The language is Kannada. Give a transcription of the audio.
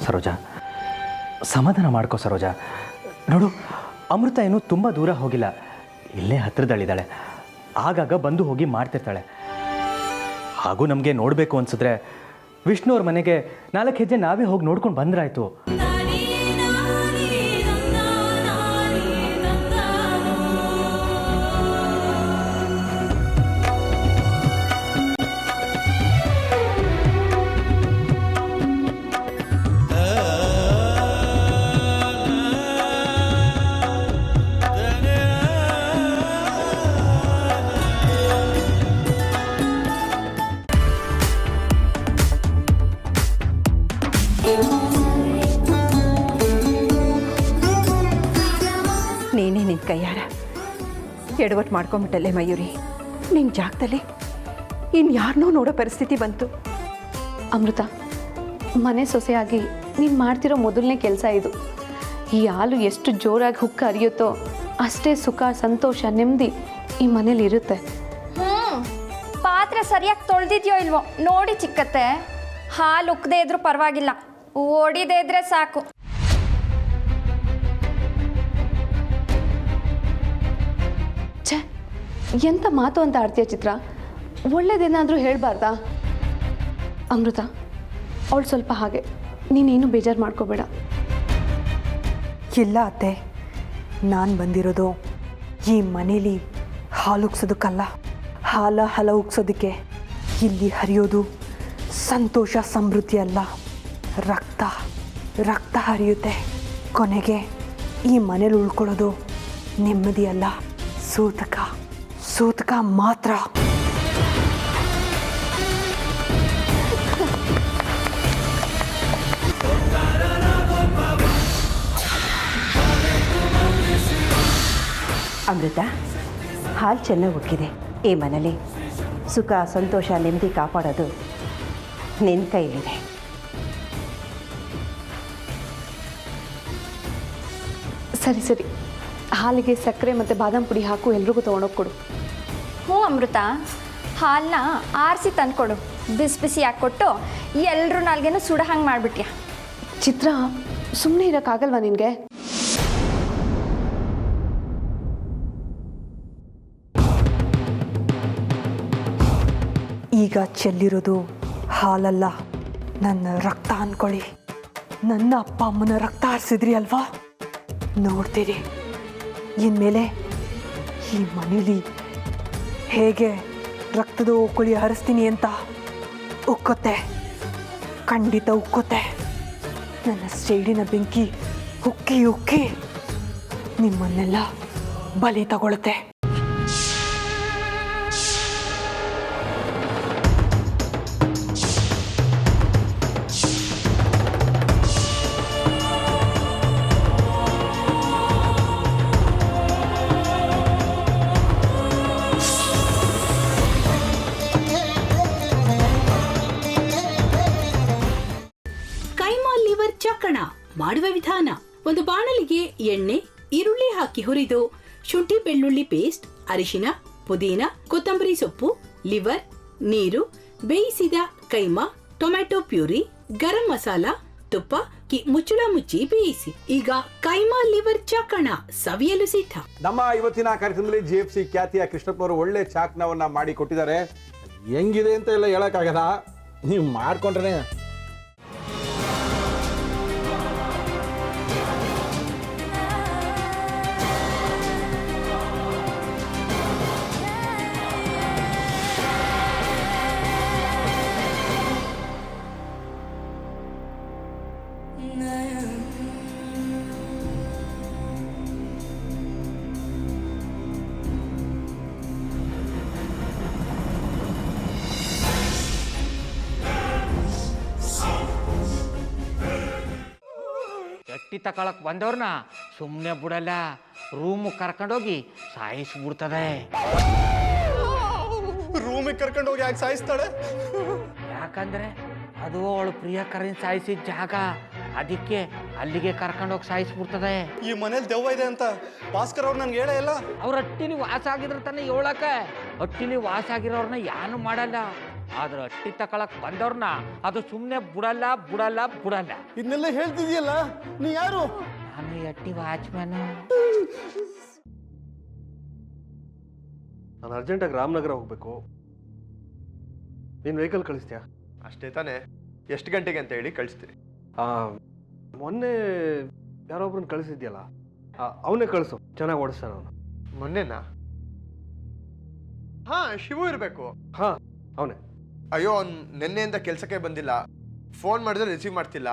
ಸರೋಜಾ, ಸಮಾಧಾನ ಮಾಡ್ಕೋ ಸರೋಜಾ. ನೋಡು, ಅಮೃತ ಏನು ತುಂಬ ದೂರ ಹೋಗಿಲ್ಲ, ಇಲ್ಲೇ ಹತ್ತಿರದಲ್ಲಿದ್ದಾಳೆ. ಆಗಾಗ ಬಂದು ಹೋಗಿ ಮಾಡ್ತಿರ್ತಾಳೆ. ಹಾಗೂ ನಮಗೆ ನೋಡಬೇಕು ಅನಿಸಿದ್ರೆ ವಿಷ್ಣು ಅವ್ರ ಮನೆಗೆ 4 ಹೆಜ್ಜೆ ನಾವೇ ಹೋಗಿ ನೋಡ್ಕೊಂಡು ಬಂದ್ರಾಯ್ತು. ನೀನೇ ನಿನ್ನ ಕೈಯಾರ ಎಡವಟ್ಟು ಮಾಡ್ಕೊಂಬಿಟ್ಟಲ್ಲೇ ಮಯೂರಿ. ನಿನ್ನ ಜಾಗದಲ್ಲಿ ಇನ್ಯಾರನ್ನೋ ನೋಡೋ ಪರಿಸ್ಥಿತಿ ಬಂತು. ಅಮೃತ, ಮನೆ ಸೊಸೆಯಾಗಿ ನೀನು ಮಾಡ್ತಿರೋ ಮೊದಲನೇ ಕೆಲಸ ಇದು. ಈ ಹಾಲು ಎಷ್ಟು ಜೋರಾಗಿ ಹುಕ್ಕ ಹರಿಯುತ್ತೋ ಅಷ್ಟೇ ಸುಖ, ಸಂತೋಷ, ನೆಮ್ಮದಿ ಈ ಮನೇಲಿ ಇರುತ್ತೆ. ಪಾತ್ರೆ ಸರಿಯಾಗಿ ತೊಳೆದಿದ್ಯೋ ಇಲ್ವೋ ನೋಡಿ ಚಿಕ್ಕತ್ತೆ. ಹಾಲು ಉಕ್ಕದೇ ಇದ್ರೂ ಪರವಾಗಿಲ್ಲ, ಓಡಿದೇ ಇದ್ರೆ ಸಾಕು. ಛೇ, ಎಂಥ ಮಾತು ಅಂತ ಆಡ್ತೀಯ ಚಿತ್ರ. ಒಳ್ಳೇದೇನಾದರೂ ಹೇಳಬಾರ್ದಾ? ಅಮೃತ, ಅವಳು ಸ್ವಲ್ಪ ಹಾಗೆ, ನೀನೇನು ಬೇಜಾರು ಮಾಡ್ಕೋಬೇಡ. ಇಲ್ಲ ಅತ್ತೆ, ನಾನು ಬಂದಿರೋದು ಈ ಮನೇಲಿ ಹಾಲು ಉಗ್ಸೋದಕ್ಕಲ್ಲ, ಹಲ ಉಗ್ಸೋದಕ್ಕೆ. ಇಲ್ಲಿ ಹರಿಯೋದು ಸಂತೋಷ ಸಮೃದ್ಧಿ ಅಲ್ಲ, ರಕ್ತ ಹರಿಯುತ್ತೆ. ಕೊನೆಗೆ ಈ ಮನೇಲಿ ಉಳ್ಕೊಳ್ಳೋದು ನೆಮ್ಮದಿ ಅಲ್ಲ, ಸೂತಕ ಮಾತ್ರ. ಅಮೃತ, ಹಾಲು ಚೆನ್ನಾಗಿ ಉಕ್ಕಿದೆ. ಈ ಮನೇಲಿ ಸುಖ, ಸಂತೋಷ, ನೆಮ್ಮದಿ ಕಾಪಾಡೋದು ನಿನ್ನ ಕೈಲಿದೆ. ಸರಿ, ಹಾಲಿಗೆ ಸಕ್ಕರೆ ಮತ್ತು ಬಾದಾಮ್ ಪುಡಿ ಹಾಕು, ಎಲ್ರಿಗೂ ತೊಗೊಂಡೋಗಿ ಕೊಡು. ಹ್ಞೂ ಅಮೃತ, ಹಾಲನ್ನ ಆರಿಸಿ ತಂದ್ಕೊಡು. ಬಿಸಿ ಹಾಕ್ಕೊಟ್ಟು ಎಲ್ಲರೂ ನಾಲ್ಗೇನು ಸುಡ ಹಂಗೆ ಮಾಡಿಬಿಟ್ಯಾ. ಚಿತ್ರ, ಸುಮ್ಮನೆ ಇರೋಕ್ಕಾಗಲ್ವಾ ನಿನಗೆ? ಈಗ ಚೆಲ್ಲಿರೋದು ಹಾಲಲ್ಲ, ನನ್ನ ರಕ್ತ ಅಂದ್ಕೊಳ್ಳಿ. ನನ್ನ ಅಪ್ಪ ಅಮ್ಮನ ರಕ್ತ ಹರಿಸಿದ್ರಿ ಅಲ್ವಾ, ನೋಡ್ತೀರಿ ಇನ್ಮೇಲೆ ಈ ಮನೇಲಿ ಹೇಗೆ ರಕ್ತದ ಓಕುಳಿ ಹರಿಸ್ತೀನಿ ಅಂತ. ಉಕ್ಕುತ್ತೆ, ಖಂಡಿತ ಉಕ್ಕುತ್ತೆ. ನನ್ನ ಸೇಡಿನ ಬೆಂಕಿ ಉಕ್ಕಿ ನಿಮ್ಮನ್ನೆಲ್ಲ ಬಲಿ ತಗೊಳುತ್ತೆ. ಚಕ್ಕಣ ಮಾಡುವ ವಿಧಾನ: ಒಂದು ಬಾಣಲಿಗೆ ಎಣ್ಣೆ, ಈರುಳ್ಳಿ ಹಾಕಿ ಹುರಿದು ಶುಂಠಿ ಬೆಳ್ಳುಳ್ಳಿ ಪೇಸ್ಟ್, ಅರಿಶಿನ, ಪುದೀನ, ಕೊತ್ತಂಬರಿ ಸೊಪ್ಪು, ಲಿವರ್, ನೀರು, ಬೇಯಿಸಿದ ಕೈಮಾ, ಟೊಮ್ಯಾಟೊ ಪ್ಯೂರಿ, ಗರಂ ಮಸಾಲ, ತುಪ್ಪ ಮುಚ್ಚಳ ಮುಚ್ಚಿ ಬೇಯಿಸಿ. ಈಗ ಕೈಮಾ ಲಿವರ್ ಚಾಕಣ ಸವಿಯಲು ಸಿದ್ಧ. ನಮ್ಮ ಇವತ್ತಿನ ಕಾರ್ಯಕ್ರಮದಲ್ಲಿ GFC ಖ್ಯಾತಿಯ ಕೃಷ್ಣಪ್ಪನವರು ಒಳ್ಳೆ ಚಾಕ್ನವನ್ನ ಮಾಡಿ ಕೊಟ್ಟಿದ್ದಾರೆ. ಹೆಂಗಿದೆ ಅಂತ ಎಲ್ಲ ಹೇಳಕ್ಕಾಗಲ್ಲ, ನೀವು ಮಾಡ್ಕೊಂಡ್ರೆ. ಎಟ್ಟಿ ತಕೊಳಕ್ ಬಂದವ್ರನ್ನ ಸುಮ್ಮನೆ ಬಿಡಲ್ಲ, ರೂಮ್ ಕರ್ಕೊಂಡೋಗಿ ಸಾಯಿಸ್ಬಿಡ್ತದೆ. ರೂಮಿಗೆ ಕರ್ಕೊಂಡೋಗಿ ಯಾಕೆ ಸಾಯಿಸ್ತಾಳೆ? ಯಾಕಂದ್ರೆ ಅದು ಅವಳು ಪ್ರಿಯಕರನ್ ಸಾಯಿಸಿದ ಜಾಗ, ಅದಕ್ಕೆ ಅಲ್ಲಿಗೆ ಕರ್ಕೊಂಡೋಗಿ ಸಾಯಿಸ್ಬಿಡ್ತದೆ. ಈ ಮನೇಲಿ ದೆವ್ವ ಇದೆ ಅಂತ ಭಾಸ್ಕರ್ ಅವ್ರು ನನ್ಗೆ ಹೇಳೇ ಇಲ್ಲ. ಅವ್ರ ಹಟ್ಟಿಲಿ ವಾಸ ಆಗಿದ್ರ ತಾನೆ ಹೇಳಕ. ಹಟ್ಟಿಲಿ ವಾಸ ಆಗಿರೋರ್ನ ಯಾನು ಮಾಡಲ್ಲ, ಆದ್ರೆ ಅಟ್ಟಿ ತಕೊಳಕ್ ಬಂದವ್ರನ್ನ ಅದು ಸುಮ್ಮನೆ ಬಿಡಲ್ಲ ಬಿಡಲ್ಲ ಬಿಡಲ್ಲ. ಇದನ್ನೆಲ್ಲ ಹೇಳ್ತಿದ್ಯಲ್ಲ, ನೀ ಯಾರು? ನಾನು ಅಟ್ಟಿ ವಾಚ್ಮ್ಯಾನ್. ನಾನು ಅರ್ಜೆಂಟಾಗಿ ರಾಮನಗರ ಹೋಗ್ಬೇಕು. ನೀನು ವೆಹಿಕಲ್ ಕಳಿಸ್ತೀಯಾ? ಅಷ್ಟೇ ತಾನೇ? ಎಷ್ಟು ಗಂಟೆಗೆ ಅಂತ ಹೇಳಿ ಕಳಿಸ್ತೀನಿ. ಮೊನ್ನೆ ಯಾರೊಬ್ರನ್ನ ಕಳಿಸಿದ್ಯಲ್ಲ, ಅವನೇ ಕಳಿಸು, ಚೆನ್ನಾಗಿ ಓಡಿಸ್ತಾನೆ ಅವನು. ಮೊನ್ನೆನಾ? ಹಾ, ಶಿವು ಇರಬೇಕು. ಹಾಂ, ಅವನೇ. ಅಯ್ಯೋ, ಅವ್ನು ನಿನ್ನೆಯಿಂದ ಕೆಲಸಕ್ಕೆ ಬಂದಿಲ್ಲ. ಫೋನ್ ಮಾಡಿದ್ರೆ ರಿಸೀವ್ ಮಾಡ್ತಿಲ್ಲ.